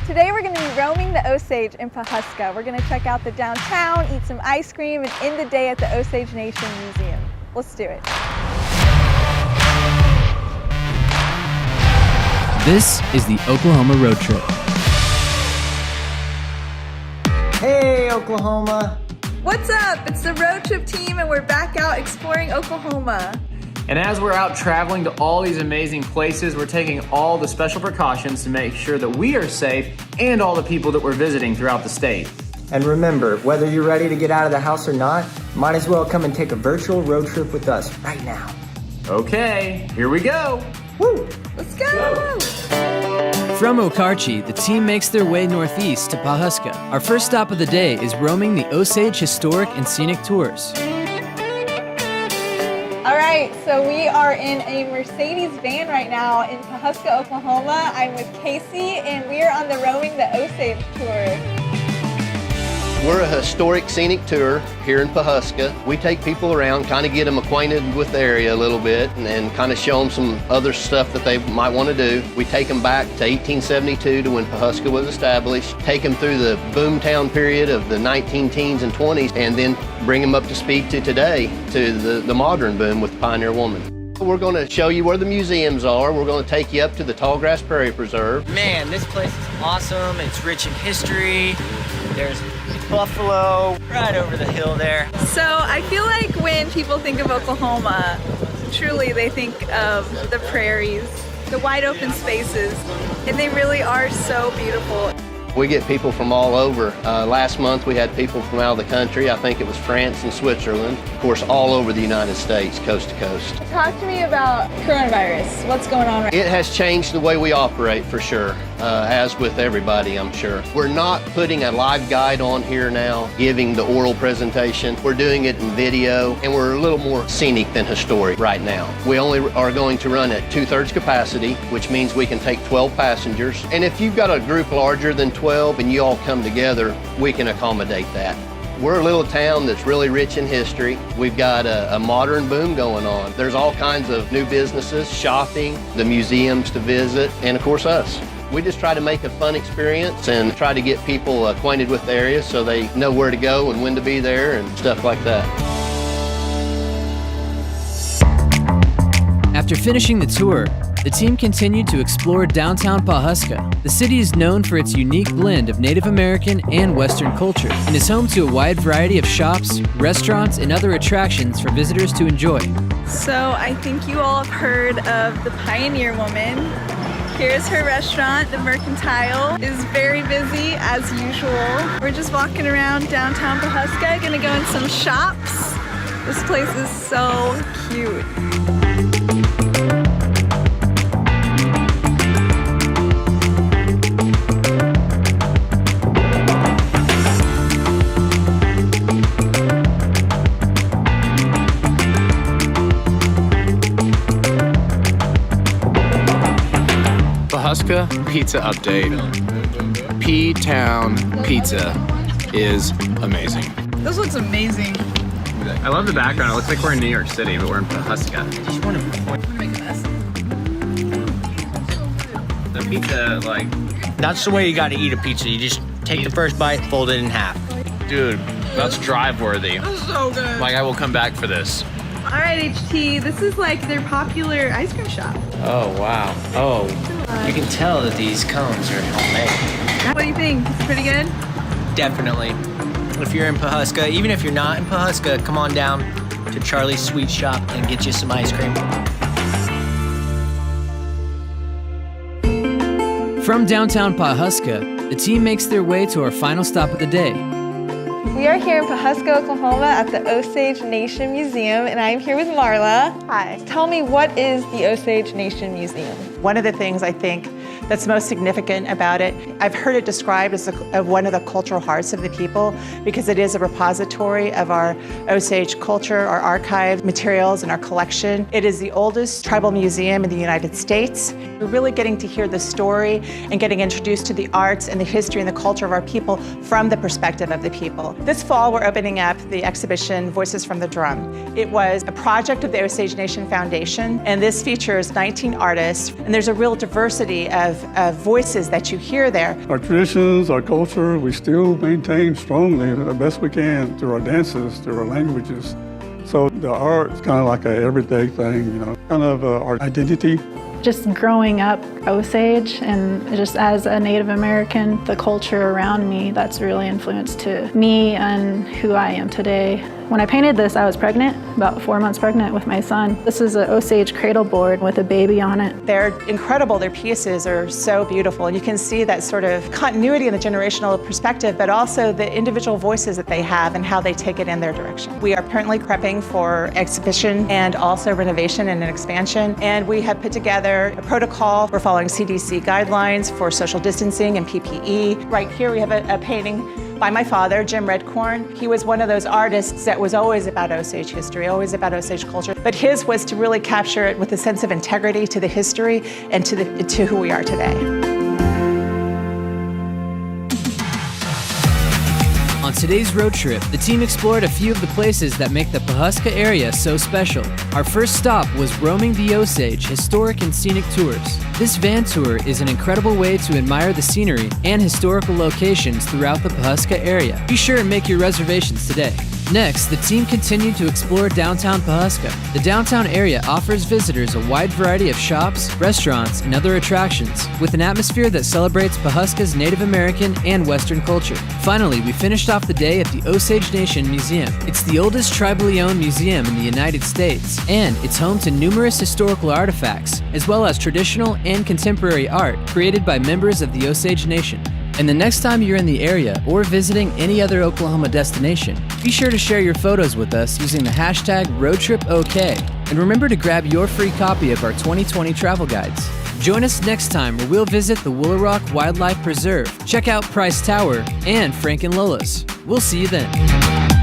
Today we're going to be roaming the Osage in Pawhuska. We're going to check out the downtown, eat some ice cream, and end the day at the Osage Nation Museum. Let's do it. This is the Oklahoma Road Trip. Hey, Oklahoma! What's up? It's the Road Trip team, and we're back out exploring Oklahoma. And as we're out traveling to all these amazing places, we're taking all the special precautions to make sure that we are safe and all the people that we're visiting throughout the state. And remember, whether you're ready to get out of the house or not, might as well come and take a virtual road trip with us right now. Okay, here we go. Woo! Let's go! From Okarche, the team makes their way northeast to Pawhuska. Our first stop of the day is roaming the Osage Historic and Scenic Tours. All right, so we are in a Mercedes van right now in Pawhuska, Oklahoma. I'm with Casey, and we are on the Roaming the Osage tour. We're a historic scenic tour here in Pawhuska. We take people around, kind of get them acquainted with the area a little bit and kind of show them some other stuff that they might want to do. We take them back to 1872 to when Pawhuska was established, take them through the boomtown period of the 19 teens and 20s, and then bring them up to speed to today, to the modern boom with Pioneer Woman. We're going to show you where the museums are. We're going to take you up to the Tallgrass Prairie Preserve. Man, this place is awesome. It's rich in history. There's buffalo right over the hill there. So I feel like when people think of Oklahoma, truly they think of the prairies, the wide open spaces, and they really are so beautiful. We get people from all over. Last month we had people from out of the country. I think it was France and Switzerland. Of course, all over the United States, coast to coast. Talk to me about coronavirus. What's going on right now? It has changed the way we operate for sure, as with everybody, I'm sure. We're not putting a live guide on here now, giving the oral presentation. We're doing it in video, and we're a little more scenic than historic right now. We only are going to run at 2/3 capacity, which means we can take 12 passengers. And if you've got a group larger than 12 and you all come together, we can accommodate that. We're a little town that's really rich in history. We've got a modern boom going on. There's all kinds of new businesses, shopping, the museums to visit, and of course us. We just try to make a fun experience and try to get people acquainted with the area so they know where to go and when to be there and stuff like that. After finishing the tour, the team continued to explore downtown Pawhuska. The city is known for its unique blend of Native American and Western culture and is home to a wide variety of shops, restaurants, and other attractions for visitors to enjoy. So I think you all have heard of the Pioneer Woman. Here's her restaurant, the Mercantile. It is very busy as usual. We're just walking around downtown Pawhuska, gonna go in some shops. This place is so cute. Pawhuska pizza update. P-Town pizza is amazing. This looks amazing. I love the background. It looks like we're in New York City, but we're in Pawhuska. The pizza, That's the way you gotta eat a pizza. You just take the first bite, fold it in half. Dude, that's drive-worthy. That's so good. Like, I will come back for this. All right, HT, this is like their popular ice cream shop. Oh, wow. Oh, you can tell that these cones are homemade. What do you think? It's pretty good? Definitely. If you're in Pawhuska, even if you're not in Pawhuska, come on down to Charlie's Sweet Shop and get you some ice cream. From downtown Pawhuska, the team makes their way to our final stop of the day. We are here in Pawhuska, Oklahoma at the Osage Nation Museum, and I'm here with Marla. Hi. Tell me, what is the Osage Nation Museum? One of the things I think that's most significant about it, I've heard it described as one of the cultural hearts of the people because it is a repository of our Osage culture, our archive materials, and our collection. It is the oldest tribal museum in the United States. We're really getting to hear the story and getting introduced to the arts and the history and the culture of our people from the perspective of the people. This fall, we're opening up the exhibition Voices from the Drum. It was a project of the Osage Nation Foundation, and this features 19 artists, and there's a real diversity of of voices that you hear there. Our traditions, our culture, we still maintain strongly the best we can through our dances, through our languages. So the art is kind of like an everyday thing, you know, kind of our identity. Just growing up Osage and just as a Native American, the culture around me, that's really influenced to me and who I am today. When I painted this, I was pregnant, about 4 months pregnant with my son. This is an Osage cradle board with a baby on it. They're incredible. Their pieces are so beautiful. And you can see that sort of continuity in the generational perspective, but also the individual voices that they have and how they take it in their direction. We are currently prepping for exhibition and also renovation and an expansion. And we have put together a protocol. We're following CDC guidelines for social distancing and PPE. Right here we have a painting by my father, Jim Redcorn. He was one of those artists that was always about Osage history, always about Osage culture. But his was to really capture it with a sense of integrity to the history and to who we are today. On today's road trip, the team explored a few of the places that make the Pawhuska area so special. Our first stop was roaming the Osage Historic and Scenic Tours. This van tour is an incredible way to admire the scenery and historical locations throughout the Pawhuska area. Be sure and make your reservations today. Next, the team continued to explore downtown Pawhuska. The downtown area offers visitors a wide variety of shops, restaurants, and other attractions, with an atmosphere that celebrates Pawhuska's Native American and Western culture. Finally, we finished off the day at the Osage Nation Museum. It's the oldest tribally owned museum in the United States, and it's home to numerous historical artifacts, as well as traditional and contemporary art created by members of the Osage Nation. And the next time you're in the area or visiting any other Oklahoma destination, be sure to share your photos with us using the hashtag RoadTripOK. And remember to grab your free copy of our 2020 travel guides. Join us next time where we'll visit the Woolaroc Wildlife Preserve, check out Price Tower, and Frank and Lola's. We'll see you then.